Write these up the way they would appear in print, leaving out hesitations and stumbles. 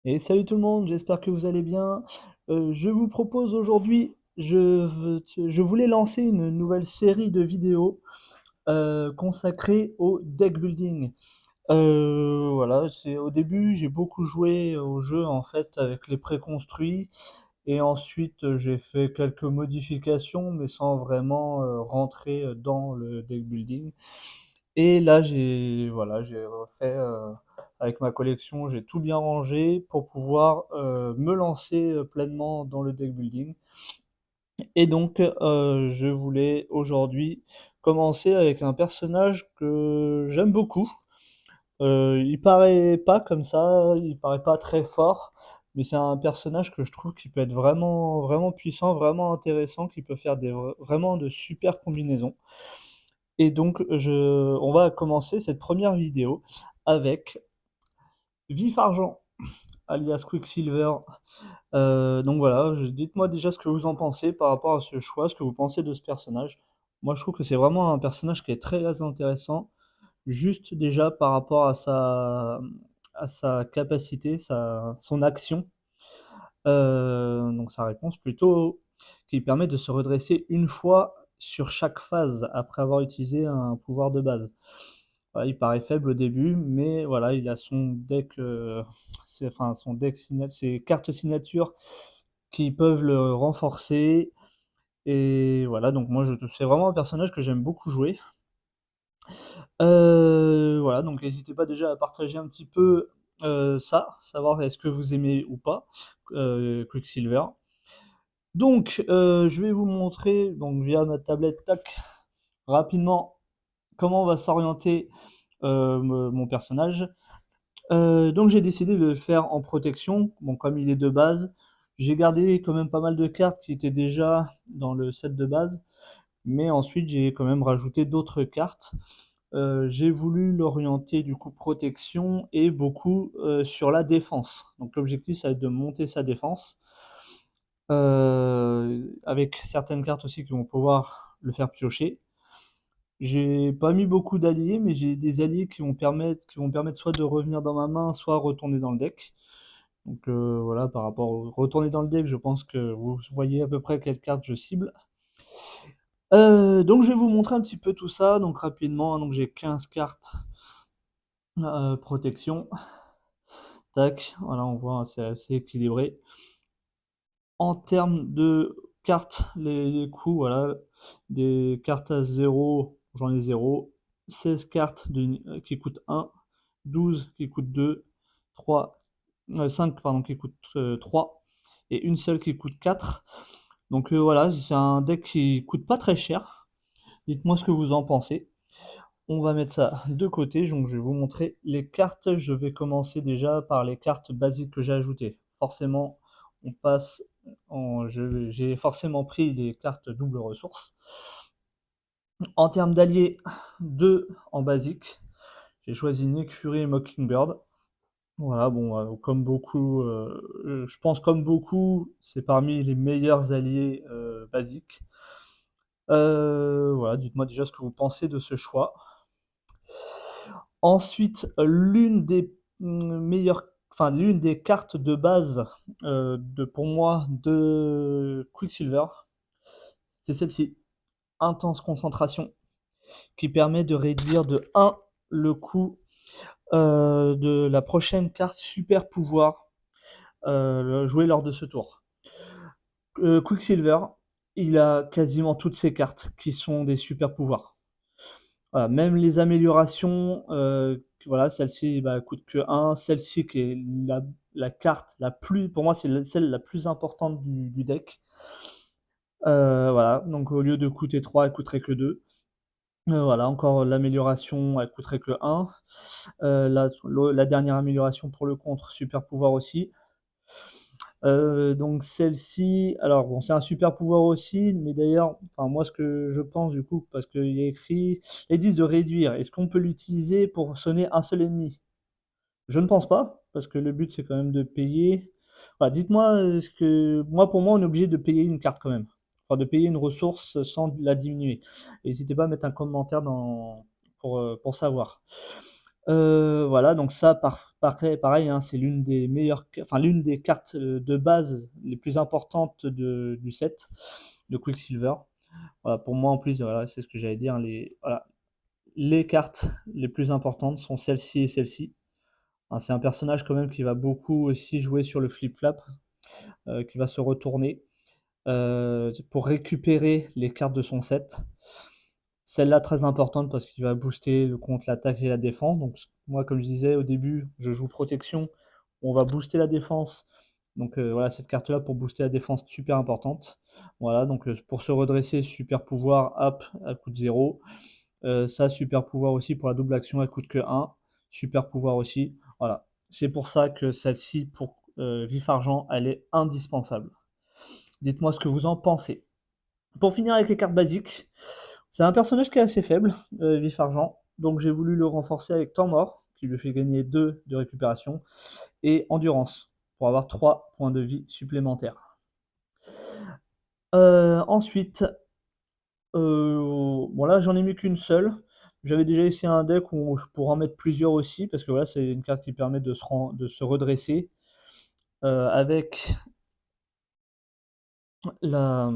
Et salut tout le monde, j'espère que vous allez bien. Je vous propose aujourd'hui, je voulais lancer une nouvelle série de vidéos consacrée au deck building. Voilà, c'est au début j'ai beaucoup joué au jeu en fait avec les préconstruits et ensuite j'ai fait quelques modifications mais sans vraiment rentrer dans le deck building. Et là, j'ai refait avec ma collection, j'ai tout bien rangé pour pouvoir me lancer pleinement dans le deck building. Et donc, je voulais aujourd'hui commencer avec un personnage que j'aime beaucoup. Il paraît pas comme ça, il paraît pas très fort, mais c'est un personnage que je trouve qui peut être vraiment, vraiment puissant, vraiment intéressant, qui peut faire vraiment de super combinaisons. Et donc, on va commencer cette première vidéo avec Vif Argent, alias Quicksilver. Donc voilà, dites-moi déjà ce que vous en pensez par rapport à ce choix, ce que vous pensez de ce personnage. Moi, je trouve que c'est vraiment un personnage qui est très intéressant, juste déjà par rapport à sa capacité, son action, donc sa réponse plutôt, qui permet de se redresser une fois sur chaque phase après avoir utilisé un pouvoir de base. Voilà, il paraît faible au début, mais voilà, il a son deck, enfin son deck ses cartes signature qui peuvent le renforcer. Et voilà, donc moi c'est vraiment un personnage que j'aime beaucoup jouer. Voilà, donc n'hésitez pas déjà à partager un petit peu ça, savoir est-ce que vous aimez ou pas Quicksilver. Donc je vais vous montrer donc via ma tablette, tac, rapidement comment on va s'orienter mon personnage. Donc j'ai décidé de le faire en protection. Bon, comme il est de base, j'ai gardé quand même pas mal de cartes qui étaient déjà dans le set de base, mais ensuite j'ai quand même rajouté d'autres cartes. J'ai voulu l'orienter du coup protection et beaucoup sur la défense. Donc l'objectif ça va être de monter sa défense, avec certaines cartes aussi qui vont pouvoir le faire piocher. J'ai pas mis beaucoup d'alliés, mais j'ai des alliés qui vont permettre soit de revenir dans ma main, soit retourner dans le deck. Donc voilà, par rapport au retourner dans le deck, je pense que vous voyez à peu près quelle carte je cible. Donc je vais vous montrer un petit peu tout ça, donc rapidement, donc j'ai 15 cartes protection. Tac, voilà, on voit, c'est assez équilibré. En termes de cartes, les coûts, voilà, des cartes à 0, j'en ai 0. 16 cartes qui coûtent 1, 12 qui coûtent 2, 3, 5 pardon, qui coûtent 3, et une seule qui coûte 4. Donc voilà, c'est un deck qui coûte pas très cher. Dites-moi ce que vous en pensez. On va mettre ça de côté, donc je vais vous montrer les cartes. Je vais commencer déjà par les cartes basiques que j'ai ajoutées. Forcément, on passe j'ai forcément pris les cartes double ressource. En termes d'alliés, 2 en basique. J'ai choisi Nick Fury et Mockingbird. Voilà, bon, comme beaucoup, je pense comme beaucoup, c'est parmi les meilleurs alliés basiques. Voilà, dites-moi déjà ce que vous pensez de ce choix. Ensuite, l'une des cartes de base pour moi de Quicksilver, c'est celle-ci, Intense Concentration, qui permet de réduire de 1 le coût de la prochaine carte super pouvoir jouée lors de ce tour. Quicksilver, il a quasiment toutes ses cartes qui sont des super pouvoirs. Voilà, même les améliorations, voilà, celle-ci bah, coûte que 1, celle-ci qui est la carte la plus, pour moi, c'est celle la plus importante du deck. Voilà, donc au lieu de coûter 3, elle coûterait que 2. Voilà, encore l'amélioration, elle coûterait que 1. La dernière amélioration pour le contre, super pouvoir aussi. Donc celle-ci, alors bon, c'est un super pouvoir aussi, mais d'ailleurs, enfin moi ce que je pense du coup, parce qu'il y a écrit, ils disent de réduire. Est-ce qu'on peut l'utiliser pour sonner un seul ennemi? Je ne pense pas, parce que le but c'est quand même de payer. Voilà, dites-moi ce que, moi pour moi, on est obligé de payer une carte quand même, enfin de payer une ressource sans la diminuer. N'hésitez pas à mettre un commentaire pour savoir. Voilà, donc ça, pareil, hein, c'est l'une des meilleures, enfin l'une des cartes de base les plus importantes du set de Quicksilver. Voilà, pour moi en plus, voilà, c'est ce que j'allais dire, voilà, les cartes les plus importantes sont celle-ci et celle-ci. Hein, c'est un personnage quand même qui va beaucoup aussi jouer sur le flip-flap, qui va se retourner pour récupérer les cartes de son set. Celle-là très importante parce qu'il va booster contre l'attaque et la défense. Donc moi, comme je disais au début, je joue protection, on va booster la défense. Donc voilà, cette carte-là pour booster la défense, super importante. Voilà, donc pour se redresser, super pouvoir, hop, à coût de 0. Ça, super pouvoir aussi pour la double action, elle coûte que 1. Super pouvoir aussi. Voilà, c'est pour ça que celle-ci, pour Vif Argent, elle est indispensable. Dites-moi ce que vous en pensez. Pour finir avec les cartes basiques, c'est un personnage qui est assez faible, Vif Argent, donc j'ai voulu le renforcer avec Temps Mort, qui lui fait gagner 2 de récupération, et Endurance, pour avoir 3 points de vie supplémentaires. Ensuite, bon là j'en ai mis qu'une seule. J'avais déjà essayé un deck où je pourrais en mettre plusieurs aussi, parce que voilà, c'est une carte qui permet de se redresser, avec la,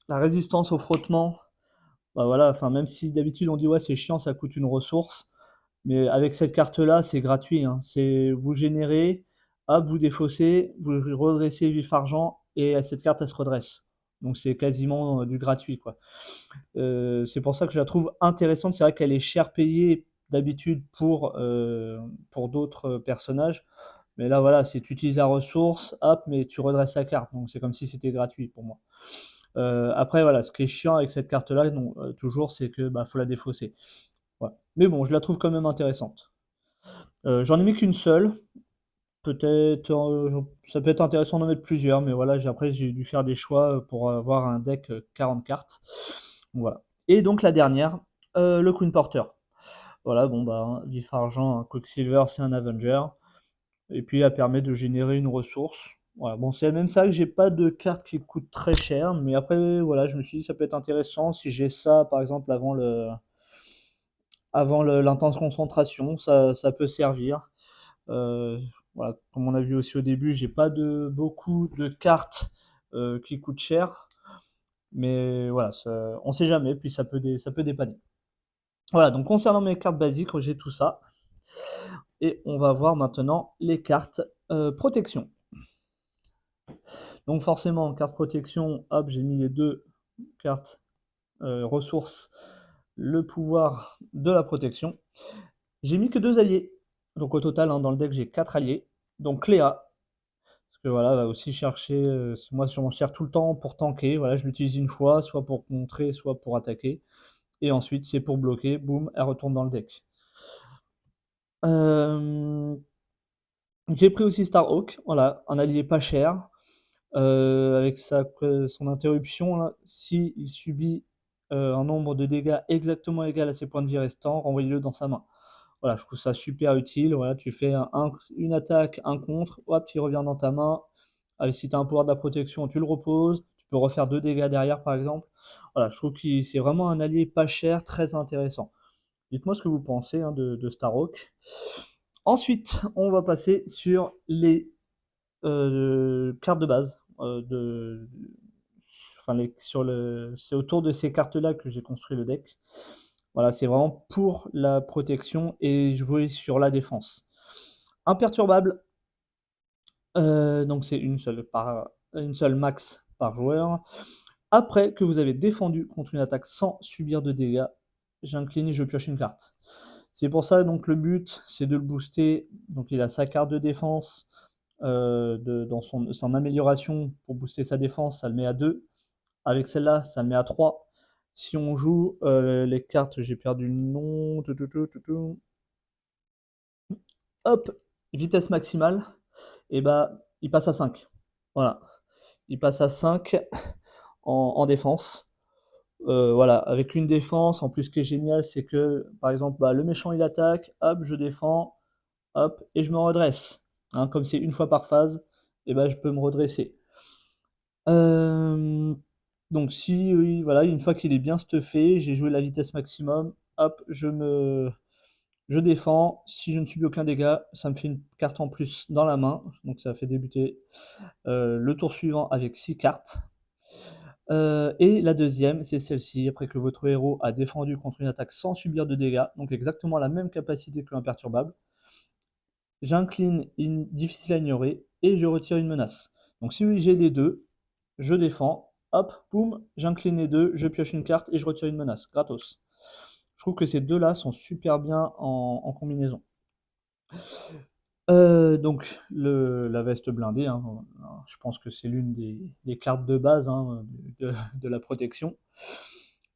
la résistance au frottement. Bah voilà, enfin même si d'habitude on dit ouais c'est chiant, ça coûte une ressource, mais avec cette carte-là, c'est gratuit, hein. C'est vous générez, hop, vous défaussez, vous redressez vif argent et cette carte elle se redresse. Donc c'est quasiment du gratuit quoi. C'est pour ça que je la trouve intéressante. C'est vrai qu'elle est cher payée d'habitude pour d'autres personnages. Mais là voilà, c'est tu utilises la ressource, hop, mais tu redresses la carte. Donc c'est comme si c'était gratuit pour moi. Après voilà, ce qui est chiant avec cette carte-là, toujours, c'est que bah, faut la défausser. Voilà. Mais bon, je la trouve quand même intéressante. J'en ai mis qu'une seule. Peut-être, ça peut être intéressant d'en mettre plusieurs, mais voilà, après j'ai dû faire des choix pour avoir un deck 40 cartes. Voilà. Et donc la dernière, le Queen Porter. Voilà, bon bah, Vif Argent, un Quicksilver, c'est un Avenger. Et puis elle permet de générer une ressource. Voilà, bon, c'est même ça que j'ai pas de carte qui coûte très cher, mais après, voilà, je me suis dit ça peut être intéressant si j'ai ça, par exemple, avant l'intense concentration, ça peut servir. Euh, voilà, comme on a vu aussi au début, j'ai pas beaucoup de cartes qui coûtent cher, mais voilà, on sait jamais, puis ça peut dépanner. Voilà, donc concernant mes cartes basiques, j'ai tout ça. Et on va voir maintenant les cartes protection. Donc forcément, carte protection, hop, j'ai mis les deux cartes ressources, le pouvoir de la protection. J'ai mis que 2 alliés. Donc au total, hein, dans le deck, j'ai 4 alliés. Donc Cléa, parce que voilà, va aussi chercher, moi je m'en sers tout le temps pour tanker. Voilà, je l'utilise une fois, soit pour contrer, soit pour attaquer. Et ensuite, c'est pour bloquer, boum, elle retourne dans le deck. J'ai pris aussi Starhawk, voilà, un allié pas cher. Avec son interruption, s'il subit un nombre de dégâts exactement égal à ses points de vie restants, renvoyez-le dans sa main. Voilà, je trouve ça super utile. Voilà, tu fais une attaque, un contre, hop, il revient dans ta main. Si tu as un pouvoir de la protection, tu le reposes. Tu peux refaire 2 dégâts derrière, par exemple. Voilà, je trouve que c'est vraiment un allié pas cher, très intéressant. Dites-moi ce que vous pensez hein, de Starhawk. Ensuite, on va passer sur les cartes de base. C'est autour de ces cartes-là que j'ai construit le deck. Voilà, c'est vraiment pour la protection et jouer sur la défense. Imperturbable, donc c'est une seule max par joueur. Après que vous avez défendu contre une attaque sans subir de dégâts, j'incline et je pioche une carte. C'est pour ça donc le but c'est de le booster. Donc il a sa carte de défense dans son amélioration pour booster sa défense, ça le met à 2. Avec celle-là, ça le met à 3. Si on joue les cartes, j'ai perdu le nom. Hop, vitesse maximale, et bah il passe à 5. Voilà. Il passe à 5 en défense. Voilà, avec une défense, en plus ce qui est génial, c'est que par exemple, bah, le méchant il attaque, hop, je défends, hop, et je me redresse. Hein, comme c'est une fois par phase, et bah, je peux me redresser. Donc si oui, voilà, une fois qu'il est bien stuffé, j'ai joué la vitesse maximum, hop, Je défends, si je ne subis aucun dégât, ça me fait une carte en plus dans la main, donc ça fait débuter le tour suivant avec 6 cartes. Et la deuxième, c'est celle-ci, après que votre héros a défendu contre une attaque sans subir de dégâts, donc exactement la même capacité que l'imperturbable. J'incline une difficile à ignorer et je retire une menace. Donc si j'ai les deux, je défends, hop, boum, j'incline les deux, je pioche une carte et je retire une menace, gratos. Je trouve que ces deux-là sont super bien en combinaison. Donc la veste blindée, hein, je pense que c'est l'une des cartes de base, hein, de la protection.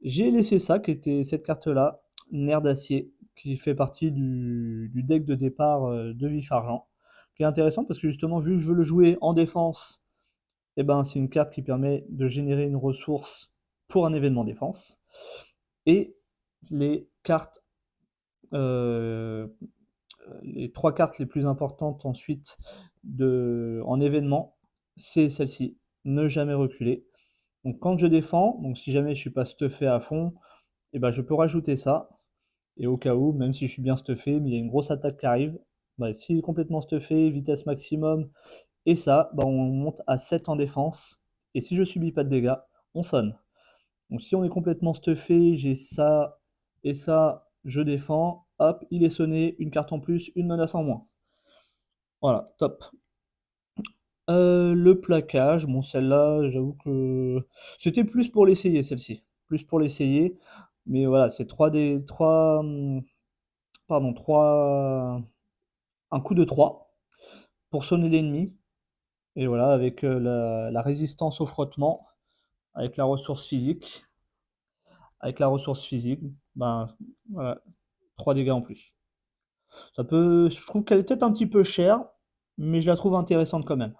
J'ai laissé ça, qui était cette carte-là, Nerf d'acier, qui fait partie du deck de départ de Vif Argent, qui est intéressant parce que justement, vu que je veux le jouer en défense, eh ben, c'est une carte qui permet de générer une ressource pour un événement défense. Et les cartes, les 3 cartes les plus importantes ensuite en événement, c'est celle-ci, ne jamais reculer. Donc quand je défends, donc si jamais je suis pas stuffé à fond, et ben je peux rajouter ça. Et au cas où, même si je suis bien stuffé, mais il y a une grosse attaque qui arrive, bah, s'il est complètement stuffé, vitesse maximum, et ça, bah, on monte à 7 en défense. Et si je subis pas de dégâts, on sonne. Donc si on est complètement stuffé, j'ai ça et ça, je défends, hop, il est sonné, une carte en plus, une menace en moins. Voilà, top. Le plaquage, bon celle-là, j'avoue que c'était plus pour l'essayer celle-ci. Plus pour l'essayer. Mais voilà, c'est 3 pardon, 3 un coup de 3 pour sonner l'ennemi. Et voilà, avec la résistance au frottement, avec la ressource physique. Avec la ressource physique, ben voilà, 3 dégâts en plus. Je trouve qu'elle est peut-être un petit peu chère, mais je la trouve intéressante quand même.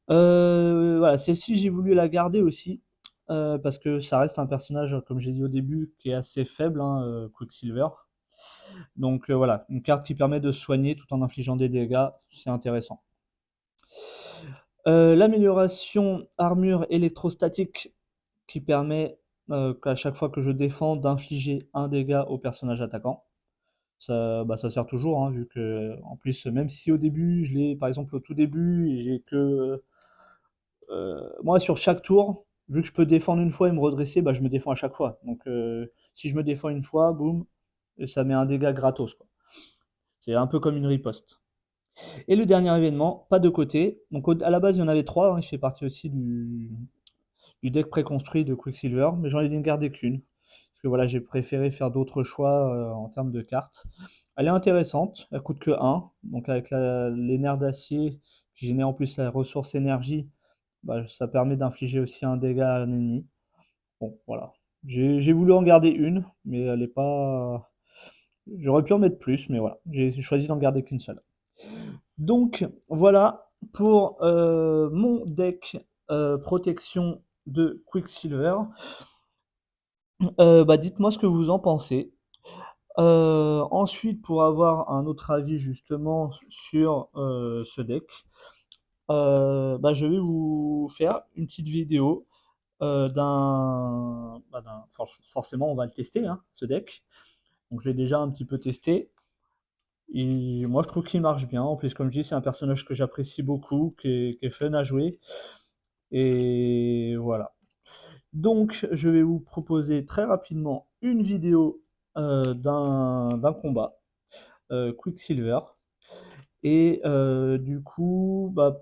Voilà, celle-ci, j'ai voulu la garder aussi, parce que ça reste un personnage, comme j'ai dit au début, qui est assez faible, hein, Quicksilver. Donc voilà, une carte qui permet de soigner tout en infligeant des dégâts, c'est intéressant. L'amélioration armure électrostatique qui permet qu'à chaque fois que je défends d'infliger un dégât au personnage attaquant. Ça, bah, ça sert toujours, hein, vu que, en plus, même si au début, je l'ai, par exemple, au tout début, j'ai que. Moi, sur chaque tour, vu que je peux défendre une fois et me redresser, bah, je me défends à chaque fois. Donc, si je me défends une fois, boum, ça met un dégât gratos, quoi. C'est un peu comme une riposte. Et le dernier événement, pas de côté. Donc, à la base, il y en avait 3, hein, il fait partie aussi du deck préconstruit de Quicksilver, mais j'en ai gardé qu'une. Parce que voilà, j'ai préféré faire d'autres choix en termes de cartes. Elle est intéressante, elle coûte que 1, donc avec les nerfs d'acier qui génèrent en plus la ressource énergie, bah, ça permet d'infliger aussi un dégât à un ennemi. Bon, voilà. J'ai voulu en garder une, mais elle est pas. J'aurais pu en mettre plus, mais voilà, j'ai choisi d'en garder qu'une seule. Donc voilà pour mon deck protection de Quicksilver. Bah, dites-moi ce que vous en pensez. Ensuite, pour avoir un autre avis justement sur ce deck, bah, je vais vous faire une petite vidéo forcément, on va le tester, hein, ce deck. Donc, je l'ai déjà un petit peu testé. Et moi, je trouve qu'il marche bien. En plus, comme je dis, c'est un personnage que j'apprécie beaucoup, qui est fun à jouer. Et voilà. Donc, je vais vous proposer très rapidement une vidéo d'un combat Quicksilver. Et du coup, bah,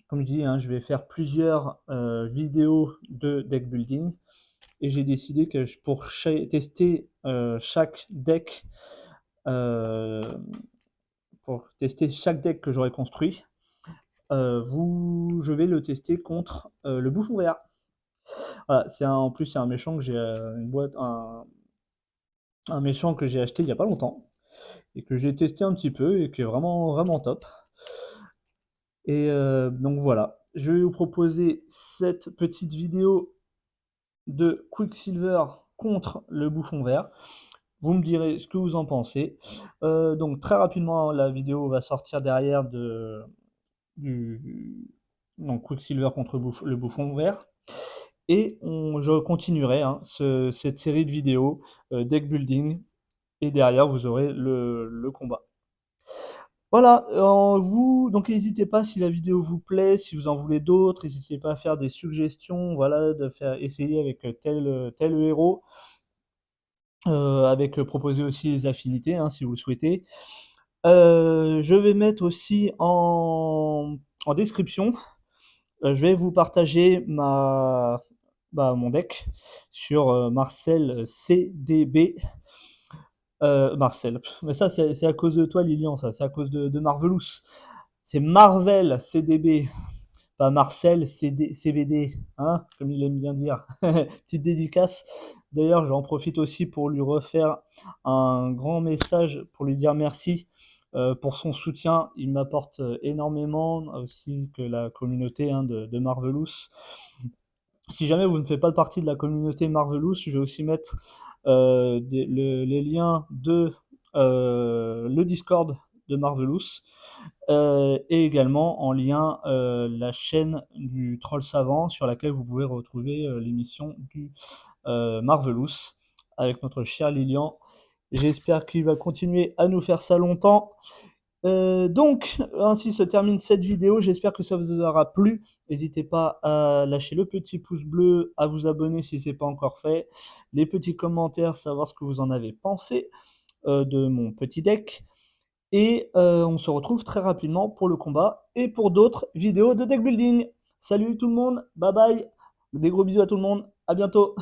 comme je dis, hein, je vais faire plusieurs vidéos de deck building. Et j'ai décidé que pour tester chaque deck, euh, pour tester chaque deck que j'aurai construit, je vais le tester contre le bouffon vert. Voilà, en plus c'est un méchant que j'ai un méchant que j'ai acheté il y a pas longtemps et que j'ai testé un petit peu et qui est vraiment vraiment top. Et donc voilà, je vais vous proposer cette petite vidéo de Quicksilver contre le bouffon vert. Vous me direz ce que vous en pensez. Donc très rapidement, la vidéo va sortir derrière donc Quicksilver contre le bouffon vert. Et je continuerai hein, cette série de vidéos deck building et derrière vous aurez le combat. Voilà, donc n'hésitez pas si la vidéo vous plaît, si vous en voulez d'autres, n'hésitez pas à faire des suggestions, voilà, de faire essayer avec tel héros, avec proposer aussi les affinités, hein, si vous le souhaitez. Je vais mettre aussi en description, je vais vous partager mon deck sur Marcel CDB. Marcel, mais ça c'est à cause de toi Lilian, ça c'est à cause de Marvelous. C'est Marvel CDB, pas Marcel CBD, hein, comme il aime bien dire. Petite dédicace. D'ailleurs, j'en profite aussi pour lui refaire un grand message pour lui dire merci pour son soutien. Il m'apporte énormément, aussi que la communauté, hein, de Marvelous. Si jamais vous ne faites pas partie de la communauté Marvelous, je vais aussi mettre les liens de le Discord de Marvelous et également en lien la chaîne du Troll Savant sur laquelle vous pouvez retrouver l'émission du Marvelous avec notre cher Lilian. J'espère qu'il va continuer à nous faire ça longtemps. Donc, ainsi se termine cette vidéo. J'espère que ça vous aura plu. N'hésitez pas à lâcher le petit pouce bleu, à vous abonner si ce n'est pas encore fait, les petits commentaires, savoir ce que vous en avez pensé de mon petit deck. Et on se retrouve très rapidement pour le combat et pour d'autres vidéos de deck building. Salut tout le monde, bye bye, des gros bisous à tout le monde, à bientôt.